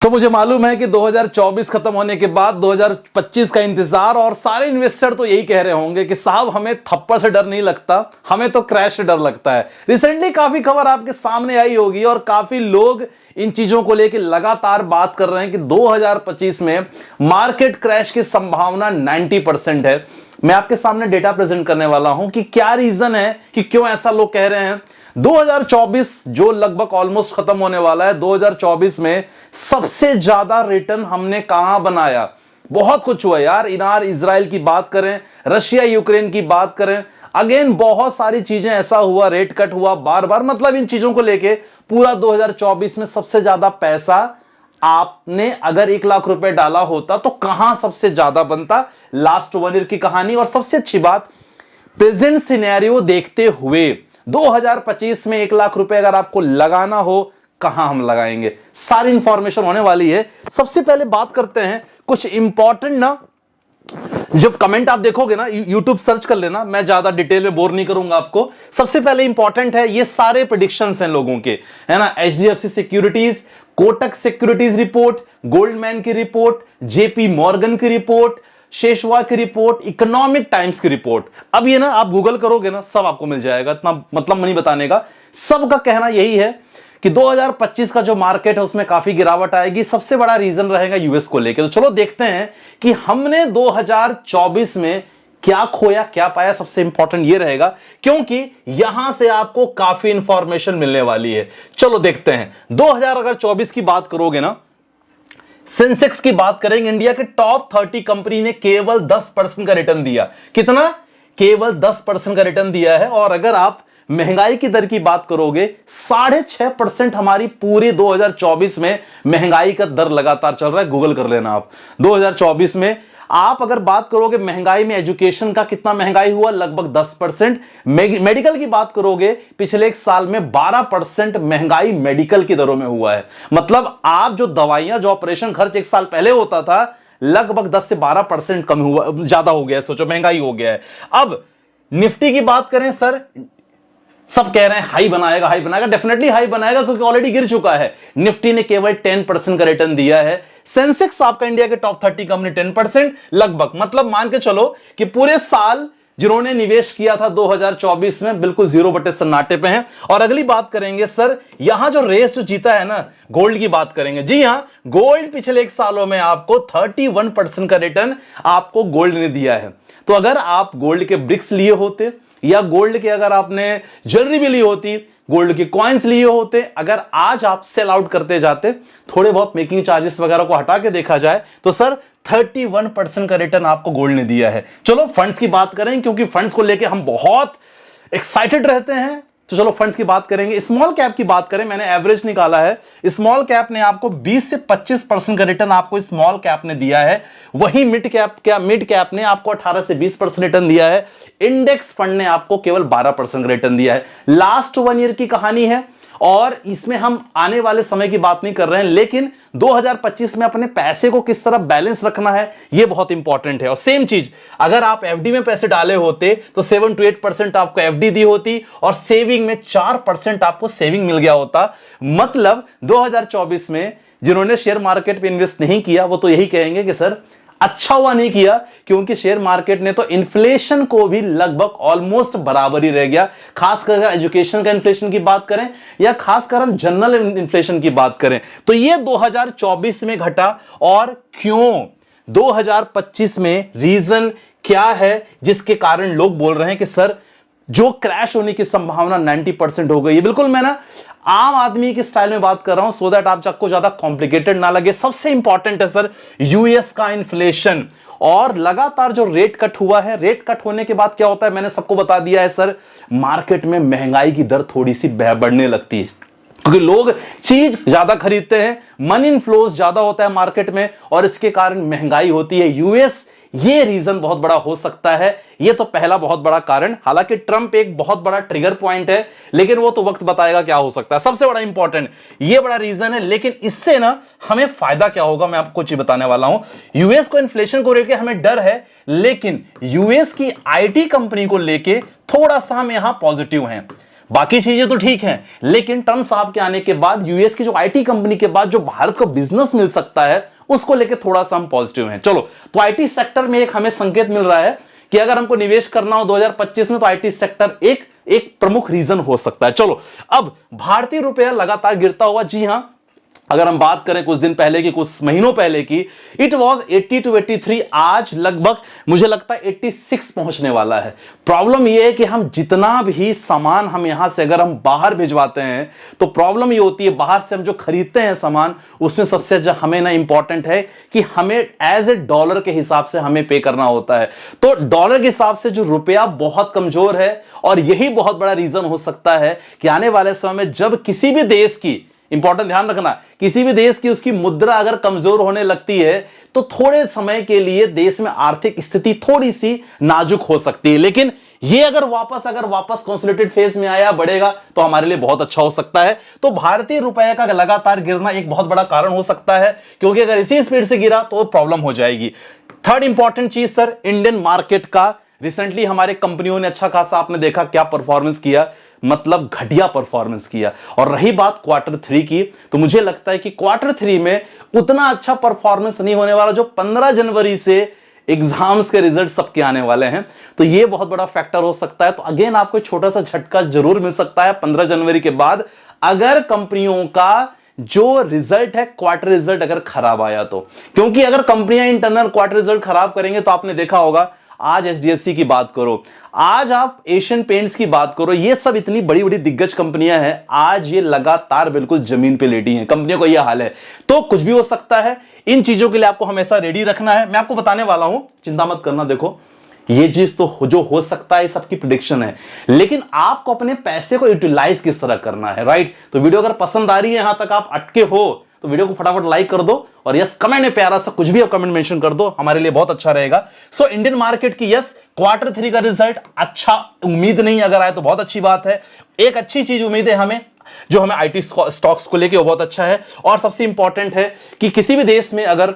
तो मुझे मालूम है कि 2024 खत्म होने के बाद 2025 का इंतजार, और सारे इन्वेस्टर तो यही कह रहे होंगे कि साहब हमें थप्पड़ से डर नहीं लगता, हमें तो क्रैश से डर लगता है। रिसेंटली काफी खबर आपके सामने आई होगी और काफी लोग इन चीजों को लेकर लगातार बात कर रहे हैं कि 2025 में मार्केट क्रैश की संभावना 90% है। मैं आपके सामने डेटा प्रेजेंट करने वाला हूं कि क्या रीजन है कि क्यों ऐसा लोग कह रहे हैं। 2024 जो लगभग ऑलमोस्ट खत्म होने वाला है, 2024 में सबसे ज्यादा रिटर्न हमने कहां बनाया? बहुत कुछ हुआ यार। ईरान इजराइल की बात करें, रशिया यूक्रेन की बात करें, अगेन बहुत सारी चीजें ऐसा हुआ, रेट कट हुआ बार बार, मतलब इन चीजों को लेके पूरा 2024 में सबसे ज्यादा पैसा आपने अगर 1 लाख रुपए डाला होता तो कहां सबसे ज्यादा बनता? लास्ट 1 ईयर की कहानी। और सबसे अच्छी बात, प्रेजेंट सिनेरियो देखते हुए 2025 में 1 लाख रुपए अगर आपको लगाना हो, कहां हम लगाएंगे? सारी इंफॉर्मेशन होने वाली है। सबसे पहले बात करते हैं कुछ इंपॉर्टेंट ना, जब कमेंट आप देखोगे ना, यूट्यूब सर्च कर लेना, मैं ज्यादा डिटेल में बोर नहीं करूंगा आपको। सबसे पहले इंपॉर्टेंट है, ये सारे प्रेडिक्शंस हैं लोगों के, है ना। HDFC securities, Kotak securities report, Goldman की रिपोर्ट, जेपी मॉर्गन की रिपोर्ट, शेषवा की रिपोर्ट, इकोनॉमिक टाइम्स की रिपोर्ट। अब ये ना आप गूगल करोगे ना, सब आपको मिल जाएगा, इतना मतलब नहीं बताने का। सबका कहना यही है कि 2025 का जो मार्केट है उसमें काफी गिरावट आएगी। सबसे बड़ा रीजन रहेगा यूएस को लेकर। तो चलो देखते हैं कि हमने 2024 में क्या खोया क्या पाया। सबसे इंपॉर्टेंट ये रहेगा क्योंकि यहां से आपको काफी इंफॉर्मेशन मिलने वाली है। चलो देखते हैं। 2024 की बात करोगे ना, सेंसेक्स की बात करेंगे, इंडिया के टॉप 30 कंपनी ने केवल 10% का रिटर्न दिया। कितना? केवल 10% का रिटर्न दिया है। और अगर आप महंगाई की दर की बात करोगे, 6.5% हमारी पूरी 2024 में महंगाई का दर लगातार चल रहा है। गूगल कर लेना आप। 2024 में आप अगर बात करोगे महंगाई में, एजुकेशन का कितना महंगाई हुआ? लगभग 10%। मेडिकल की बात करोगे, पिछले 1 साल में 12% महंगाई मेडिकल की दरों में हुआ है। मतलब आप जो दवाइयां, जो ऑपरेशन खर्च 1 साल पहले होता था, लगभग 10 से 12% कम हुआ, ज्यादा हो गया है। सोचो, महंगाई हो गया है। अब निफ्टी की बात करें सर, सब कह रहे हैं हाई बनाएगा, हाई बनाएगा। डेफिनेटली हाई बनाएगा क्योंकि ऑलरेडी गिर चुका है। निफ्टी ने केवल 10% का रिटर्न दिया है। सेंसेक्स आपका इंडिया के टॉप 30 कंपनी 10% लगभग, मतलब मान के चलो कि पूरे साल जिन्होंने निवेश किया था 2024 में, बिल्कुल 0 सन्नाटे पे हैं। और अगली बात करेंगे सर, यहां जो रेस जो जीता है ना, गोल्ड की बात करेंगे। जी हां, गोल्ड पिछले 1 सालों में आपको 31% का रिटर्न आपको गोल्ड ने दिया है। तो अगर आप गोल्ड के ब्रिक्स लिए होते, या गोल्ड के अगर आपने ज्वेलरी भी ली होती, गोल्ड के कॉइन्स लिए होते, अगर आज आप सेल आउट करते जाते, थोड़े बहुत मेकिंग चार्जेस वगैरह को हटा के देखा जाए, तो सर 31% का रिटर्न आपको गोल्ड ने दिया है। चलो फंड्स की बात करें, क्योंकि फंड्स को लेके हम बहुत एक्साइटेड रहते हैं। तो चलो फंड्स की बात करेंगे। स्मॉल कैप की बात करें, मैंने एवरेज निकाला है। स्मॉल कैप ने आपको 20 से 25% का रिटर्न आपको स्मॉल कैप ने दिया है। वहीं मिड कैप ने आपको 18 से 20% रिटर्न दिया है। इंडेक्स फंड ने आपको केवल 12% का रिटर्न दिया है। लास्ट 1 ईयर की कहानी है और इसमें हम आने वाले समय की बात नहीं कर रहे हैं, लेकिन 2025 में अपने पैसे को किस तरह बैलेंस रखना है, यह बहुत इंपॉर्टेंट है। और सेम चीज, अगर आप एफडी में पैसे डाले होते तो 7 to 8% आपको एफडी दी होती और सेविंग में 4% आपको सेविंग मिल गया होता। मतलब 2024 में जिन्होंने शेयर मार्केट पे इन्वेस्ट नहीं किया, वो तो यही कहेंगे कि सर अच्छा हुआ नहीं किया, क्योंकि शेयर मार्केट ने तो इन्फ्लेशन को भी लगभग ऑलमोस्ट बराबर ही रह गया। खासकर एजुकेशन का इन्फ्लेशन की बात करें या खासकर हम जनरल इन्फ्लेशन की बात करें, तो ये 2024 में घटा। और क्यों 2025 में रीजन क्या है जिसके कारण लोग बोल रहे हैं कि सर जो क्रैश होने की संभावना 90% हो गई है? बिल्कुल मैं ना आम आदमी के स्टाइल में बात कर रहा हूं, सो दैट आपको ज्यादा कॉम्प्लिकेटेड ना लगे। सबसे इंपॉर्टेंट है सर यूएस का इन्फ्लेशन और लगातार जो रेट कट हुआ है। रेट कट होने के बाद क्या होता है, मैंने सबको बता दिया है सर, मार्केट में महंगाई की दर थोड़ी सी बढ़ने लगती है, क्योंकि लोग चीज ज्यादा खरीदते हैं, मनी इनफ्लोज ज्यादा होता है मार्केट में, और इसके कारण महंगाई होती है। यूएस, ये रीजन बहुत बड़ा हो सकता है। ये तो पहला बहुत बड़ा कारण। हालांकि ट्रंप एक बहुत बड़ा ट्रिगर पॉइंट है, लेकिन वो तो वक्त बताएगा क्या हो सकता है। सबसे बड़ा इंपॉर्टेंट ये बड़ा रीजन है, लेकिन इससे ना हमें फायदा क्या होगा, मैं आपको चीज बताने वाला हूं। यूएस को इन्फ्लेशन को लेकर हमें डर है, लेकिन यूएस की आईटी कंपनी को लेकर थोड़ा सा हम यहां पॉजिटिव हैं। बाकी चीजें तो ठीक हैं, लेकिन ट्रम्प साहब के आने के बाद यूएस की जो आईटी कंपनी के बाद जो भारत को बिजनेस मिल सकता है उसको लेकर थोड़ा सा हम पॉजिटिव हैं। चलो, तो आईटी सेक्टर में एक हमें संकेत मिल रहा है कि अगर हमको निवेश करना हो 2025 में तो आईटी सेक्टर एक प्रमुख रीजन हो सकता है। चलो, अब भारतीय रुपया लगातार गिरता हुआ, जी हां, अगर हम बात करें कुछ दिन पहले की, कुछ महीनों पहले की, इट वॉज 80 to 83, आज लगभग मुझे लगता है 86 पहुंचने वाला है। प्रॉब्लम यह है कि हम जितना भी सामान हम यहां से अगर हम बाहर भिजवाते हैं तो प्रॉब्लम यह होती है, बाहर से हम जो खरीदते हैं सामान उसमें सबसे ज्यादा हमें ना इंपॉर्टेंट है कि हमें एज ए डॉलर के हिसाब से हमें पे करना होता है। तो डॉलर के हिसाब से जो रुपया बहुत कमजोर है, और यही बहुत बड़ा रीजन हो सकता है कि आने वाले समय में जब किसी भी देश की, इंपॉर्टेंट ध्यान रखना, किसी भी देश की उसकी मुद्रा अगर कमजोर होने लगती है तो थोड़े समय के लिए देश में आर्थिक स्थिति थोड़ी सी नाजुक हो सकती है, लेकिन ये अगर वापस कंसोलिडेटेड फेज में आया, बढ़ेगा तो हमारे लिए बहुत अच्छा हो सकता है। तो भारतीय रुपए का लगातार गिरना एक बहुत बड़ा कारण हो सकता है, क्योंकि अगर इसी स्पीड से गिरा तो प्रॉब्लम हो जाएगी। थर्ड इंपॉर्टेंट चीज सर, इंडियन मार्केट का रिसेंटली हमारे कंपनियों ने अच्छा खासा, आपने देखा क्या परफॉर्मेंस किया, मतलब घटिया परफॉर्मेंस किया। और रही बात क्वार्टर 3 की, तो मुझे लगता है कि क्वार्टर 3 में उतना अच्छा परफॉर्मेंस नहीं होने वाला, जो 15 जनवरी से एग्जाम्स के रिजल्ट सबके आने वाले हैं, तो यह बहुत बड़ा फैक्टर हो सकता है। तो अगेन आपको छोटा सा झटका जरूर मिल सकता है 15 जनवरी के बाद, अगर कंपनियों का जो रिजल्ट है, क्वार्टर रिजल्ट अगर खराब आया तो। क्योंकि अगर कंपनियां इंटरनल क्वार्टर रिजल्ट खराब करेंगे तो आपने देखा होगा, आज एचडीएफसी की बात करो, आज आप एशियन पेंट्स की बात करो, ये सब इतनी बड़ी बड़ी दिग्गज कंपनियां हैं, आज ये लगातार बिल्कुल जमीन पे लेटी हैं, कंपनियों का ये हाल है। तो कुछ भी हो सकता है, इन चीजों के लिए आपको हमेशा रेडी रखना है। मैं आपको बताने वाला हूं, चिंता मत करना। देखो, ये चीज तो जो हो सकता है सबकी प्रेडिक्शन है, लेकिन आपको अपने पैसे को यूटिलाइज किस तरह करना है, राइट। तो वीडियो अगर पसंद आ रही है, यहां तक आप अटके हो तो वीडियो को फटाफट लाइक कर दो, और यस कमेंट में प्यारा सा कुछ भी आप कमेंट मेंशन कर दो, हमारे लिए बहुत अच्छा रहेगा। सो इंडियन मार्केट की यस क्वार्टर 3 का रिजल्ट अच्छा, उम्मीद नहीं अगर आए तो बहुत अच्छी बात है। एक अच्छी चीज उम्मीद है हमें, जो हमें आईटी स्टॉक्स को लेके वो बहुत अच्छा है। और सबसे इंपॉर्टेंट है कि किसी भी देश में अगर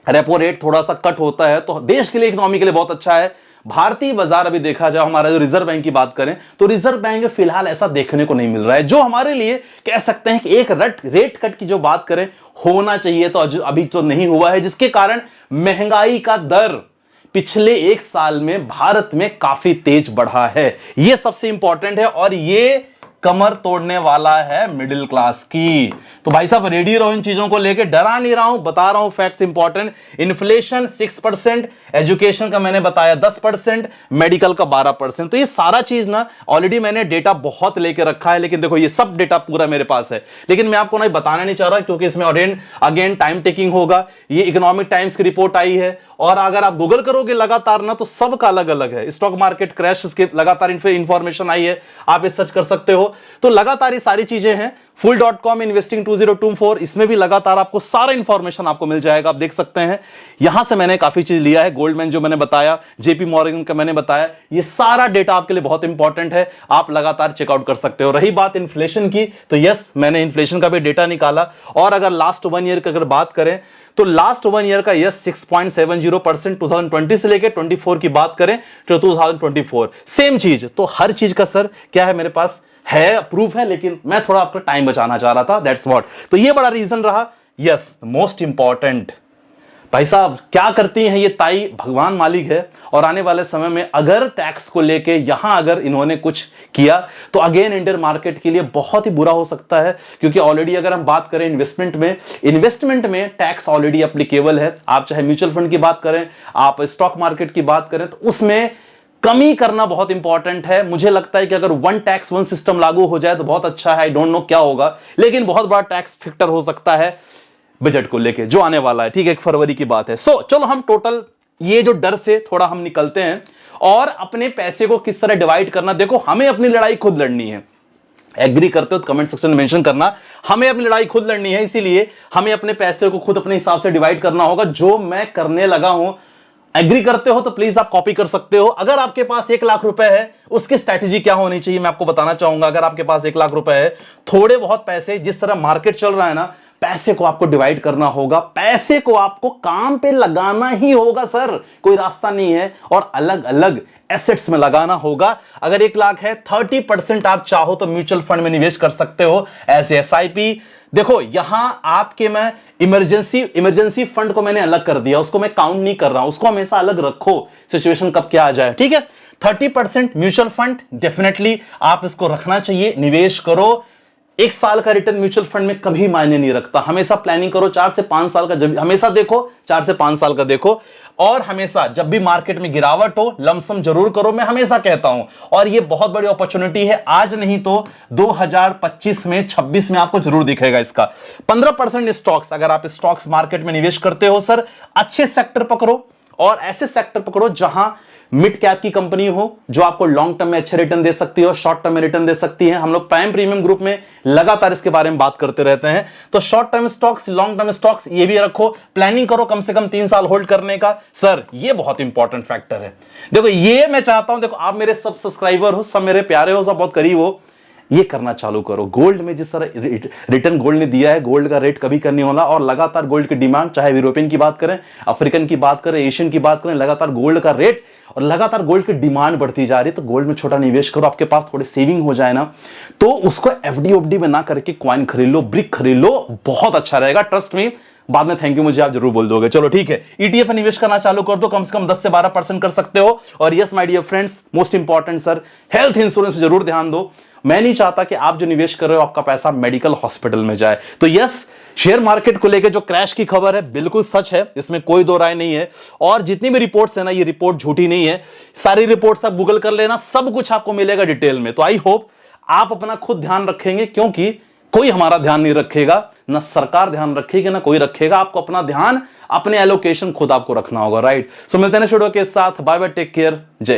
रेपो रेट थोड़ा सा कट होता है तो देश के लिए, इकोनॉमी के लिए बहुत अच्छा है। भारतीय बाजार अभी देखा जाए, हमारा जो रिजर्व बैंक की बात करें तो रिजर्व बैंक फिलहाल ऐसा देखने को नहीं मिल रहा है, जो हमारे लिए कह सकते हैं कि एक रेट कट की जो बात करें, होना चाहिए तो अभी तो नहीं हुआ है, जिसके कारण महंगाई का दर पिछले एक साल में भारत में काफी तेज बढ़ा है। यह सबसे इंपॉर्टेंट है, और यह कमर तोड़ने वाला है मिडिल क्लास की। तो भाई साहब रेडी रहो इन चीजों को लेके, डरा नहीं रहा हूं, बता रहा हूं फैक्ट्स इंपॉर्टेंट। इन्फ्लेशन 6%, एजुकेशन का मैंने बताया 10%, मेडिकल का 12%। तो ये सारा चीज ना ऑलरेडी मैंने डेटा बहुत लेके रखा है, लेकिन देखो ये सब डेटा पूरा मेरे पास है, लेकिन मैं आपको ना बताना नहीं चाह रहा, क्योंकि इसमें अगेन टाइम टेकिंग होगा। ये इकोनॉमिक टाइम्स की रिपोर्ट आई है, और अगर आप गूगल करोगे लगातार ना तो सबका अलग अलग है। स्टॉक मार्केट क्रैश के लगातार इंफॉर्मेशन आई है, आप इस सर्च कर सकते हो। तो लगातार ये सारी चीजें हैं। full.com इन्वेस्टिंग 2024, इसमें भी लगातार आपको सारा इंफॉर्मेशन आपको मिल जाएगा, आप देख सकते हैं। यहां से मैंने काफी चीज लिया है, गोल्डमैन जो मैंने बताया, जेपी मॉर्गन का मैंने बताया, ये सारा डेटा आपके लिए बहुत इंपॉर्टेंट है, आप लगातार चेकआउट कर सकते हो। रही बात इन्फ्लेशन की, तो यस मैंने इन्फ्लेशन का भी डेटा निकाला, और अगर लास्ट 1 ईयर की अगर बात करें तो लास्ट 1 ईयर का यस 6.70% 2020 से लेकर 24 की बात करें तो 2024 सेम चीज। तो हर चीज का सर क्या है, मेरे पास है, प्रूफ है, लेकिन मैं थोड़ा आपका टाइम बचाना चाह रहा था, दैट्स व्हाट। तो ये बड़ा रीजन रहा। यस मोस्ट इंपॉर्टेंट, भाई साहब क्या करती हैं ये ताई, भगवान मालिक है। और आने वाले समय में अगर टैक्स को लेके यहां अगर इन्होंने कुछ किया तो अगेन इंडियन मार्केट के लिए बहुत ही बुरा हो सकता है, क्योंकि ऑलरेडी अगर हम बात करें इन्वेस्टमेंट में टैक्स ऑलरेडी एप्लीकेबल है। आप चाहे म्यूचुअल फंड की बात करें, आप स्टॉक मार्केट की बात करें, तो उसमें कमी करना बहुत इंपॉर्टेंट है। मुझे लगता है कि अगर वन टैक्स वन सिस्टम लागू हो जाए तो बहुत अच्छा है। आई डोंट नो क्या होगा, लेकिन बहुत बड़ा टैक्स फैक्टर हो सकता है बजट को लेके जो आने वाला है, ठीक है, 1 फरवरी की बात है। सो चलो हम टोटल ये जो डर से थोड़ा हम निकलते हैं, और अपने पैसे को किस तरह डिवाइड करना। देखो हमें अपनी लड़ाई खुद लड़नी है, एग्री करते हो तो कमेंट सेक्शन में मेंशन करना। हमें अपनी लड़ाई खुद लड़नी है, इसीलिए हमें अपने पैसे को खुद अपने हिसाब से डिवाइड करना होगा, जो मैं करने लगा हूं। एग्री करते हो तो प्लीज आप कॉपी कर सकते हो। अगर आपके पास 1 लाख रुपए है, उसकी स्ट्रैटेजी क्या होनी चाहिए मैं आपको बताना चाहूंगा। अगर आपके पास 1 लाख रुपए है, थोड़े बहुत पैसे, जिस तरह मार्केट चल रहा है ना, पैसे को आपको डिवाइड करना होगा, पैसे को आपको काम पे लगाना ही होगा सर, कोई रास्ता नहीं है, और अलग अलग एसेट्स में लगाना होगा। अगर 1 लाख है, 30% आप चाहो तो म्यूचुअल फंड में निवेश कर सकते हो, ऐसे SIP। देखो यहां आपके मैं इमरजेंसी फंड को मैंने अलग कर दिया, उसको मैं काउंट नहीं कर रहा हूं, उसको हमेशा अलग रखो, सिचुएशन कब क्या आ जाए, ठीक है। 30% म्यूचुअल फंड डेफिनेटली आप इसको रखना चाहिए, निवेश करो। 1 साल का रिटर्न म्यूचुअल फंड में कभी मायने नहीं रखता, हमेशा प्लानिंग करो 4 से 5 साल का, जब हमेशा देखो 4 से 5 साल का देखो, और हमेशा जब भी मार्केट में गिरावट हो लमसम जरूर करो, मैं हमेशा कहता हूं। और ये बहुत बड़ी अपॉर्चुनिटी है, आज नहीं तो 2025 में 26 में आपको जरूर दिखेगा इसका। 15% स्टॉक्स, अगर आप स्टॉक्स मार्केट में निवेश करते हो सर, अच्छे सेक्टर पकड़ो, और ऐसे सेक्टर पकड़ो जहां मिड कैप की कंपनी हो, जो आपको लॉन्ग टर्म में अच्छे रिटर्न दे सकती है और शॉर्ट टर्म में रिटर्न दे सकती है। हम लोग प्राइम प्रीमियम ग्रुप में लगातार इसके बारे में बात करते रहते हैं। तो short term stocks, long term stocks, ये भी रखो, प्लानिंग करो कम से कम 3 साल होल्ड करने का। सर ये बहुत इंपॉर्टेंट फैक्टर है। देखो ये मैं चाहता हूं, देखो आप मेरे सब सब्सक्राइबर हो, सब मेरे प्यारे हो, सब बहुत करीब हो, ये करना चालू करो। गोल्ड में जिस तरह रिटर्न गोल्ड ने दिया है, गोल्ड का रेट कभी करने वाला, और लगातार गोल्ड की डिमांड, चाहे यूरोपियन की बात करें, अफ्रीकन की बात करें, एशियन की बात करें, लगातार गोल्ड का रेट और लगातार गोल्ड की डिमांड बढ़ती जा रही है। तो गोल्ड में छोटा निवेश करो, आपके पास थोड़ी सेविंग हो जाए ना, तो उसको FD में ना करके क्वाइन खरीद लो, ब्रिक खरीद लो, बहुत अच्छा रहेगा, ट्रस्ट मी। बाद में थैंक यू मुझे आप जरूर बोल दोगे। चलो ठीक है, ETF में निवेश करना चालू कर दो, कम से कम 10 से 12% कर सकते हो। और yes my dear friends, most important sir, health insurance जरूर ध्यान दो। मैं नहीं चाहता कि आप जो निवेश कर रहे हो आपका पैसा मेडिकल हॉस्पिटल में जाए। तो यस, शेयर मार्केट को लेकर जो क्रैश की खबर है बिल्कुल सच है, इसमें कोई दो राय नहीं है। और जितनी भी रिपोर्ट्स है ना, ये रिपोर्ट झूठी नहीं है, सारी रिपोर्ट्स आप गूगल कर लेना, सब कुछ आपको मिलेगा डिटेल में। तो आई होप आप अपना खुद ध्यान रखेंगे, क्योंकि कोई हमारा ध्यान नहीं रखेगा, ना सरकार ध्यान रखेगी, ना कोई रखेगा। आपको अपना ध्यान, अपने एलोकेशन खुद आपको रखना होगा, राइट। सो मिलते हैं नेक्स्ट वीडियो के साथ, बाय बाय, टेक केयर, जय हिंद।